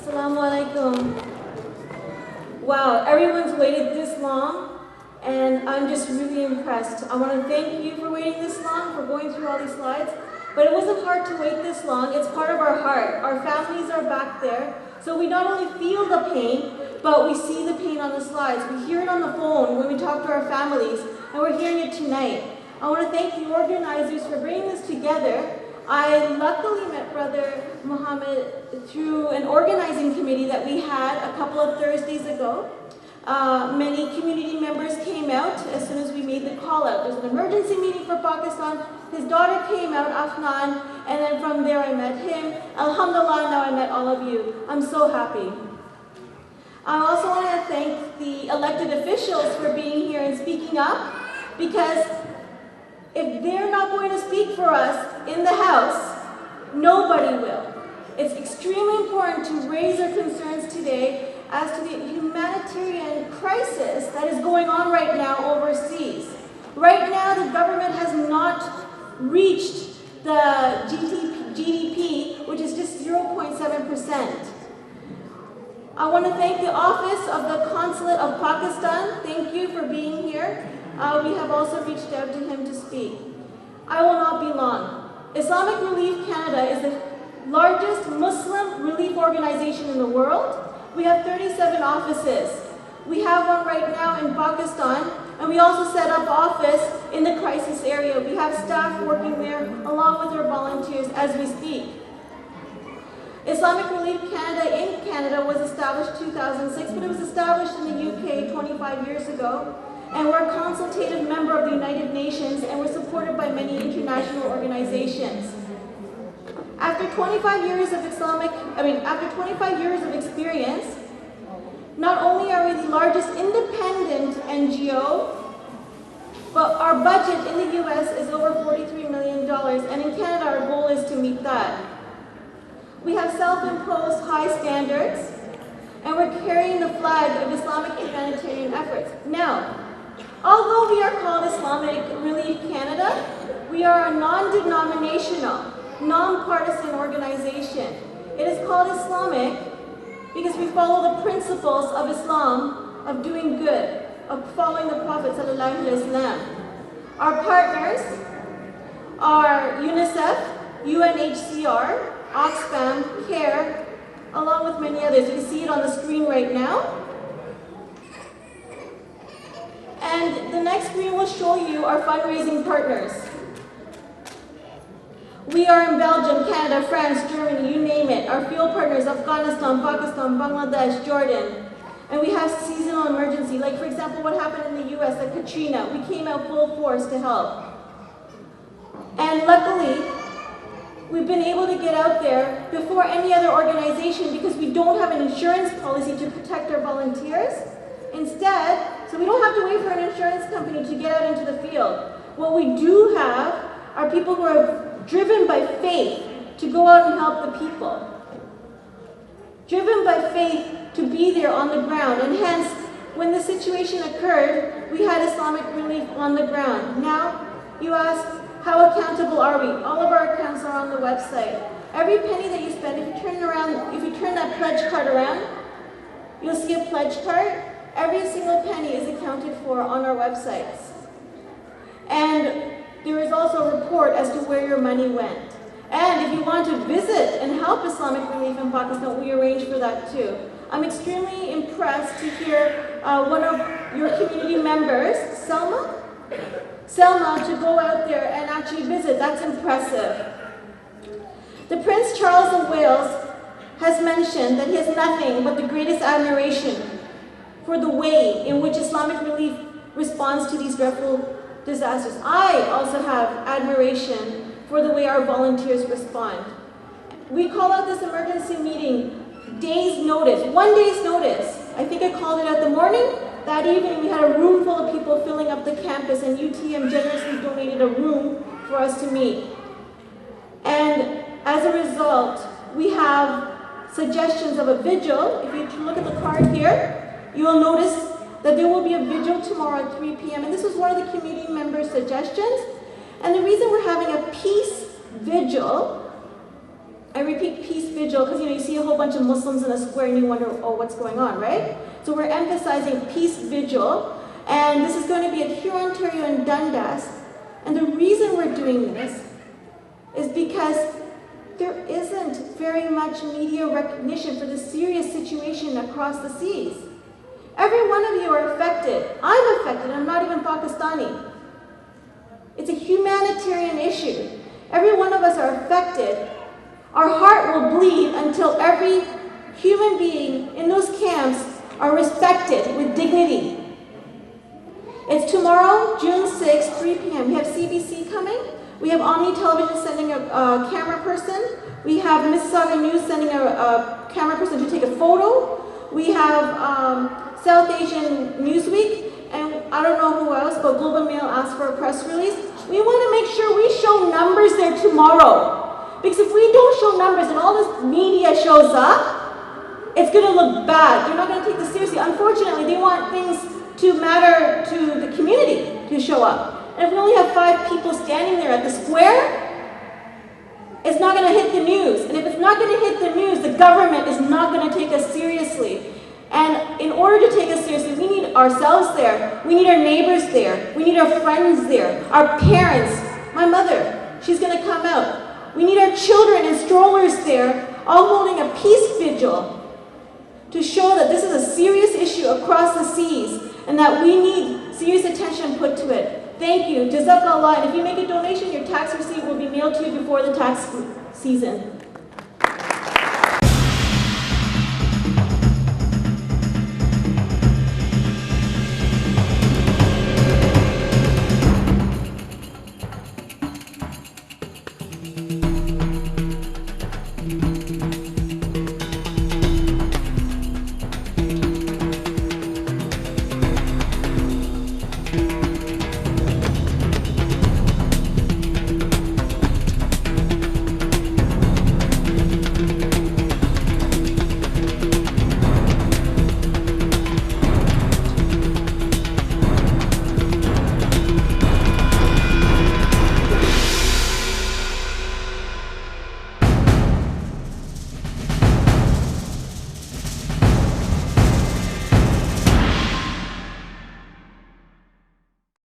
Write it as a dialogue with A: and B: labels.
A: Assalamu alaikum. Wow, everyone's waited this long, and I'm just really impressed. I want to thank you for waiting this long, for going through all these slides. But it wasn't hard to wait this long. It's part of our heart. Our families are back there. So we not only feel the pain, but we see the pain on the slides. We hear it on the phone when we talk to our families, and we're hearing it tonight. I want to thank the organizers for bringing this together. I luckily met Brother Muhammad through an organizing committee that we had a couple of Thursdays ago. Many community members came out as soon as we made the call out. There's an emergency meeting for Pakistan. His daughter came out, Afnan, and then from there I met him. Alhamdulillah, now I met all of you. I'm so happy. I also want to thank the elected officials for being here and speaking up, because if they're not going to speak for us in the House, nobody will. It's extremely important to raise our concerns today as to the humanitarian crisis that is going on right now overseas. Right now, the government has not reached the GDP, which is just 0.7%. I want to thank the Office of the Consulate of Pakistan. Thank you for being here. We have also reached out to him to speak. I will not be long. Islamic Relief Canada is the largest Muslim relief organization in the world. We have 37 offices. We have one right now in Pakistan, and we also set up office in the crisis area. We have staff working there along with our volunteers as we speak. Islamic Relief Canada in Canada was established 2006, but it was established in the UK 25 years ago. And we're a consultative member of the United Nations, and we're supported by many international organizations. After 25 years of after 25 years of experience, not only are we the largest independent NGO, but our budget in the US is over $43 million, and in Canada our goal is to meet that. We have self-imposed high standards, and we're carrying the flag of Islamic humanitarian efforts. Now, although we are called Islamic Relief Canada, we are a non-denominational, non-partisan organization. It is called Islamic because we follow the principles of Islam, of doing good, of following the Prophet ﷺ. Our partners are UNICEF, UNHCR, Oxfam, CARE, along with many others. You can see it on the screen right now. And the next screen will show you our fundraising partners. We are in Belgium, Canada, France, Germany, you name it. Our field partners, Afghanistan, Pakistan, Bangladesh, Jordan. And we have seasonal emergency, like for example what happened in the US at Katrina. We came out full force to help. And luckily, we've been able to get out there before any other organization because we don't have an insurance policy to protect our volunteers. Instead, so we don't have to wait for an insurance company to get out into the field. What we do have are people who are driven by faith to go out and help the people. Driven by faith to be there on the ground. And hence, when the situation occurred, we had Islamic Relief on the ground. Now, you ask, how accountable are we? All of our accounts are on the website. Every penny that you spend, if you turn that pledge card around, you'll see a pledge card. Every single penny is accounted for on our websites. And there is also a report as to where your money went. And if you want to visit and help Islamic Relief in Pakistan, we arrange for that too. I'm extremely impressed to hear one of your community members, Selma, to go out there and actually visit. That's impressive. The Prince Charles of Wales has mentioned that he has nothing but the greatest admiration for the way in which Islamic Relief responds to these dreadful disasters. I also have admiration for the way our volunteers respond. We call out this emergency meeting days notice, 1 day's notice. I think I called it out the morning. That evening we had a room full of people filling up the campus, and UTM generously donated a room for us to meet. And as a result, we have suggestions of a vigil. If you look at the card here, you will notice that there will be a vigil tomorrow at 3 p.m. And this was one of the community members' suggestions. And the reason we're having a peace vigil I repeat peace vigil because you see a whole bunch of Muslims in a square and you wonder, oh, what's going on, right? So we're emphasizing peace vigil, and this is going to be at Huron, Ontario and Dundas. And the reason we're doing this is because there isn't very much media recognition for the serious situation across the seas. Every one of you are affected. I'm affected. I'm not even Pakistani. It's a humanitarian issue. Every one of us are affected. Our heart will bleed until every human being in those camps are respected with dignity. It's tomorrow, June 6th, 3 p.m. We have CBC coming. We have Omni Television sending a camera person. We have Mississauga News sending a camera person to take a photo. We have South Asian Newsweek, and I don't know who else, but Global Mail asked for a press release. We want to make sure we show numbers there tomorrow. Because if we don't show numbers and all this media shows up, it's going to look bad. They're not going to take this seriously. Unfortunately, they want things to matter to the community to show up. And if we only have 5 people standing there at the square, it's not going to hit the news. And if it's not going to hit the news, the government is not going to take us seriously. And in order to take us seriously, we need ourselves there. We need our neighbors there. We need our friends there. Our parents. My mother, she's going to come out. We need our children and strollers there, all holding a peace vigil to show that this is a serious issue across the seas and that we need serious attention put to it. Thank you. Jazakallah. And if you make a donation, your tax receipt will be mailed to you before the tax season.